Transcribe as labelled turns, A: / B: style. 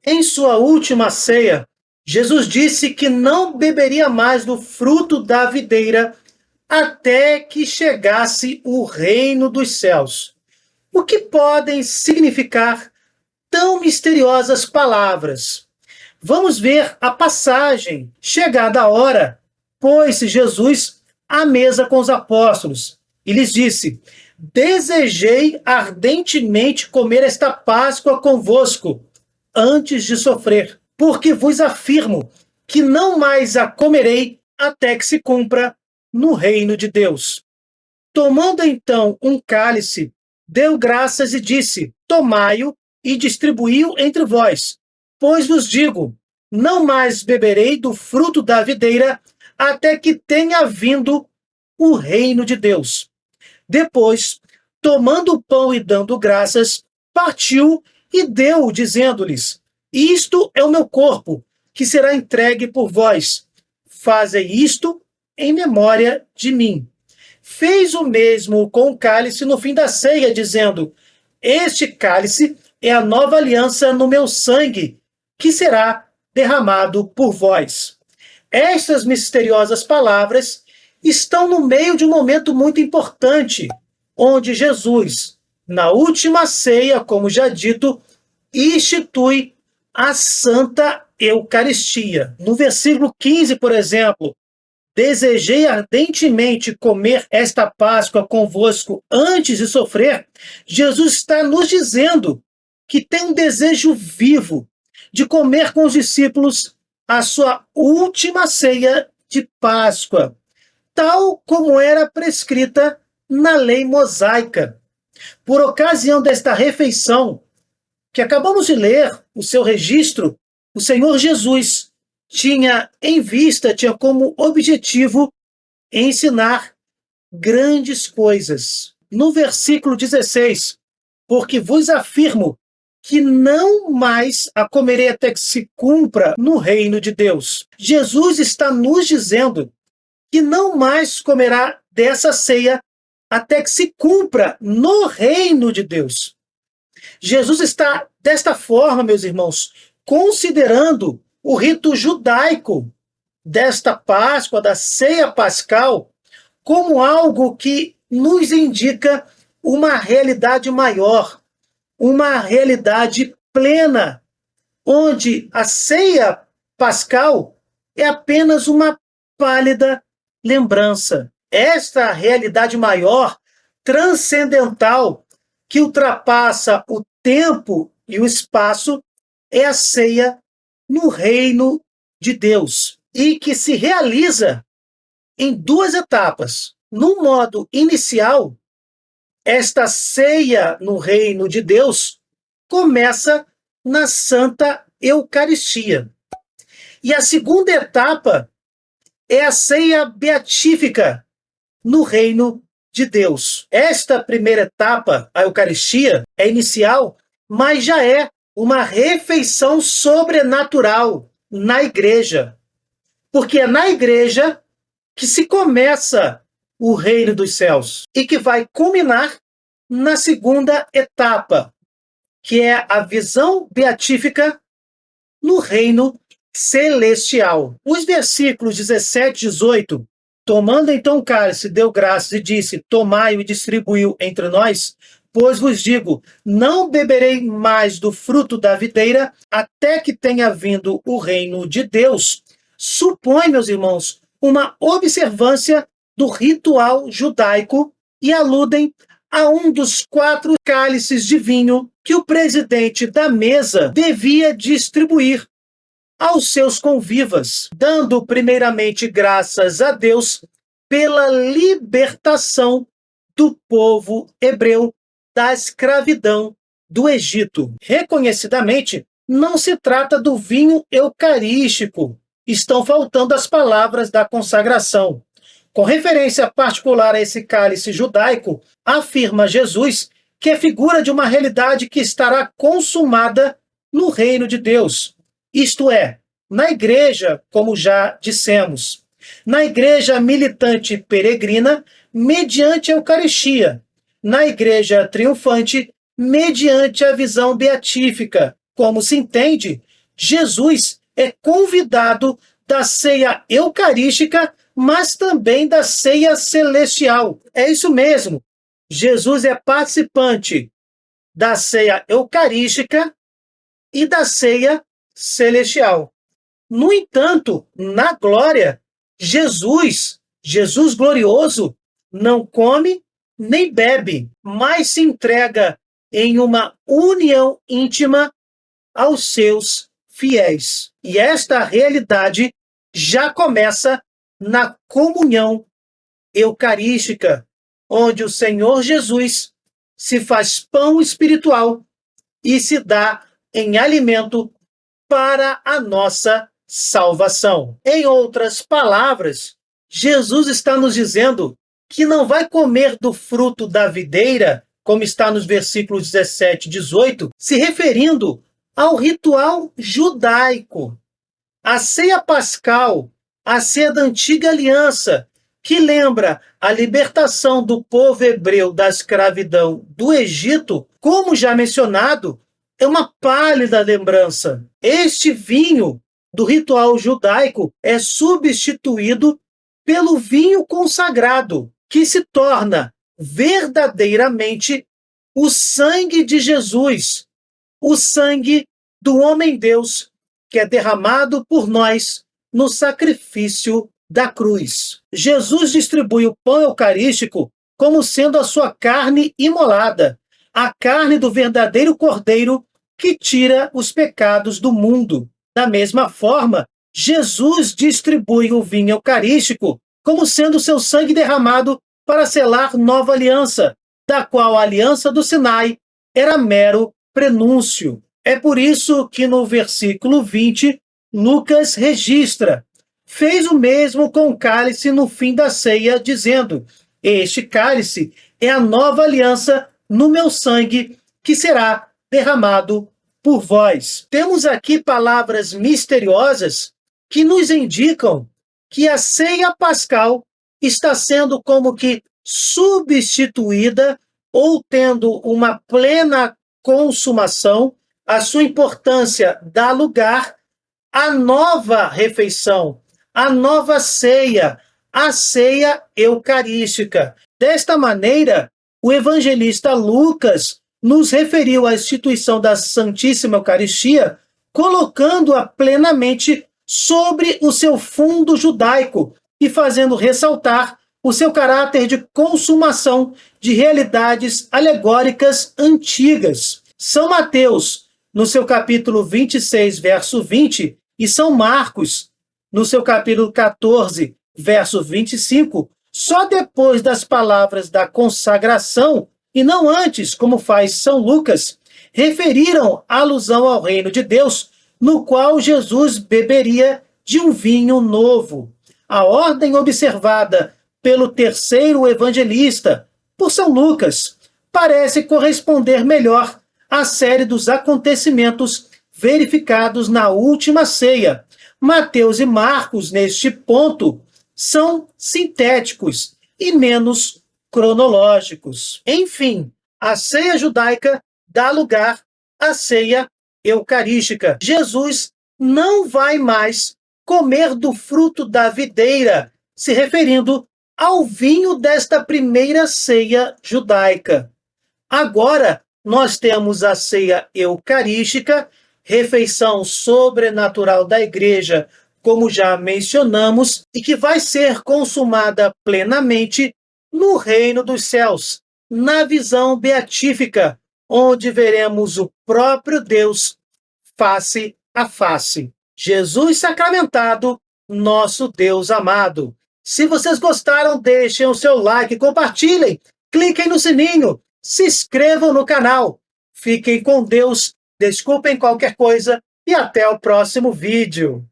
A: Em sua última ceia, Jesus disse que não beberia mais do fruto da videira até que chegasse o reino dos céus. O que podem significar tão misteriosas palavras? Vamos ver a passagem. Chegada a hora, pôs-se Jesus à mesa com os apóstolos e lhes disse: Desejei ardentemente comer esta Páscoa convosco antes de sofrer, porque vos afirmo que não mais a comerei até que se cumpra no reino de Deus. Tomando então um cálice, deu graças e disse: Tomai-o e distribuí-o entre vós. Pois vos digo, não mais beberei do fruto da videira até que tenha vindo o reino de Deus. Depois, tomando o pão e dando graças, partiu e deu, dizendo-lhes: Isto é o meu corpo, que será entregue por vós. Fazei isto em memória de mim. Fez o mesmo com o cálice no fim da ceia, dizendo: Este cálice é a nova aliança no meu sangue, que será derramado por vós. Estas misteriosas palavras estão no meio de um momento muito importante, onde Jesus, na última ceia, como já dito, institui a Santa Eucaristia. No versículo 15, por exemplo, desejei ardentemente comer esta Páscoa convosco antes de sofrer, Jesus está nos dizendo que tem um desejo vivo de comer com os discípulos a sua última ceia de Páscoa, tal como era prescrita na lei mosaica. Por ocasião desta refeição, que acabamos de ler, o seu registro, o Senhor Jesus tinha em vista, tinha como objetivo ensinar grandes coisas. No versículo 16, porque vos afirmo que não mais a comerei até que se cumpra no reino de Deus. Jesus está nos dizendo que não mais comerá dessa ceia até que se cumpra no reino de Deus. Jesus está, desta forma, meus irmãos, considerando o rito judaico desta Páscoa, da ceia pascal, como algo que nos indica uma realidade maior, uma realidade plena, onde a ceia pascal é apenas uma pálida lembrança. Esta realidade maior, transcendental, que ultrapassa o tempo e o espaço, é a ceia no reino de Deus, e que se realiza em duas etapas. No modo inicial, esta ceia no reino de Deus começa na Santa Eucaristia. E a segunda etapa é a ceia beatífica no reino de Deus. Esta primeira etapa, a Eucaristia, é inicial, mas já é uma refeição sobrenatural na igreja. Porque é na igreja que se começa o reino dos céus e que vai culminar na segunda etapa, que é a visão beatífica no reino celestial. Os versículos 17 e 18, tomando então o cálice, deu graças e disse: Tomai-o e distribuiu entre nós, pois vos digo, não beberei mais do fruto da videira até que tenha vindo o reino de Deus. Supõe, meus irmãos, uma observância do ritual judaico e aludem a um dos 4 cálices de vinho que o presidente da mesa devia distribuir aos seus convivas, dando primeiramente graças a Deus pela libertação do povo hebreu da escravidão do Egito. Reconhecidamente, não se trata do vinho eucarístico. Estão faltando as palavras da consagração. Com referência particular a esse cálice judaico, afirma Jesus que é figura de uma realidade que estará consumada no reino de Deus. Isto é, na igreja, como já dissemos, na igreja militante peregrina, mediante a Eucaristia, na igreja triunfante, mediante a visão beatífica, como se entende Jesus é convidado da ceia eucarística, mas também da ceia celestial. É isso mesmo. Jesus é participante da ceia eucarística e da ceia celestial. No entanto, na glória, Jesus glorioso, não come nem bebe, mas se entrega em uma união íntima aos seus fiéis. E esta realidade já começa na comunhão eucarística, onde o Senhor Jesus se faz pão espiritual e se dá em alimento para a nossa salvação. Em outras palavras, Jesus está nos dizendo que não vai comer do fruto da videira, como está nos versículos 17 e 18, se referindo ao ritual judaico. A ceia pascal, a ceia da antiga aliança, que lembra a libertação do povo hebreu da escravidão do Egito, como já mencionado, é uma pálida lembrança. Este vinho do ritual judaico é substituído pelo vinho consagrado, que se torna verdadeiramente o sangue de Jesus, o sangue do homem-deus, que é derramado por nós no sacrifício da cruz. Jesus distribui o pão eucarístico como sendo a sua carne imolada, a carne do verdadeiro Cordeiro que tira os pecados do mundo. Da mesma forma, Jesus distribui o vinho eucarístico como sendo seu sangue derramado para selar nova aliança, da qual a aliança do Sinai era mero prenúncio. É por isso que no versículo 20, Lucas registra: fez o mesmo com o cálice no fim da ceia, dizendo: este cálice é a nova aliança no meu sangue, que será derramado por vós. Temos aqui palavras misteriosas que nos indicam que a ceia pascal está sendo como que substituída ou tendo uma plena consumação. A sua importância dá lugar à nova refeição, à nova ceia, a ceia eucarística. Desta maneira, o evangelista Lucas nos referiu à instituição da Santíssima Eucaristia, colocando-a plenamente sobre o seu fundo judaico e fazendo ressaltar o seu caráter de consumação de realidades alegóricas antigas. São Mateus, no seu capítulo 26, verso 20, e São Marcos, no seu capítulo 14, verso 25, só depois das palavras da consagração, e não antes, como faz São Lucas, referiram a alusão ao reino de Deus, no qual Jesus beberia de um vinho novo. A ordem observada pelo terceiro evangelista, por São Lucas, parece corresponder melhor à série dos acontecimentos verificados na última ceia. Mateus e Marcos, neste ponto, são sintéticos e menos cronológicos. Enfim, a ceia judaica dá lugar à ceia eucarística. Jesus não vai mais comer do fruto da videira, se referindo ao vinho desta primeira ceia judaica. Agora, nós temos a ceia eucarística, refeição sobrenatural da igreja, como já mencionamos, e que vai ser consumada plenamente no reino dos céus, na visão beatífica, onde veremos o próprio Deus face a face. Jesus sacramentado, nosso Deus amado. Se vocês gostaram, deixem o seu like, compartilhem, cliquem no sininho, se inscrevam no canal. Fiquem com Deus, desculpem qualquer coisa e até o próximo vídeo.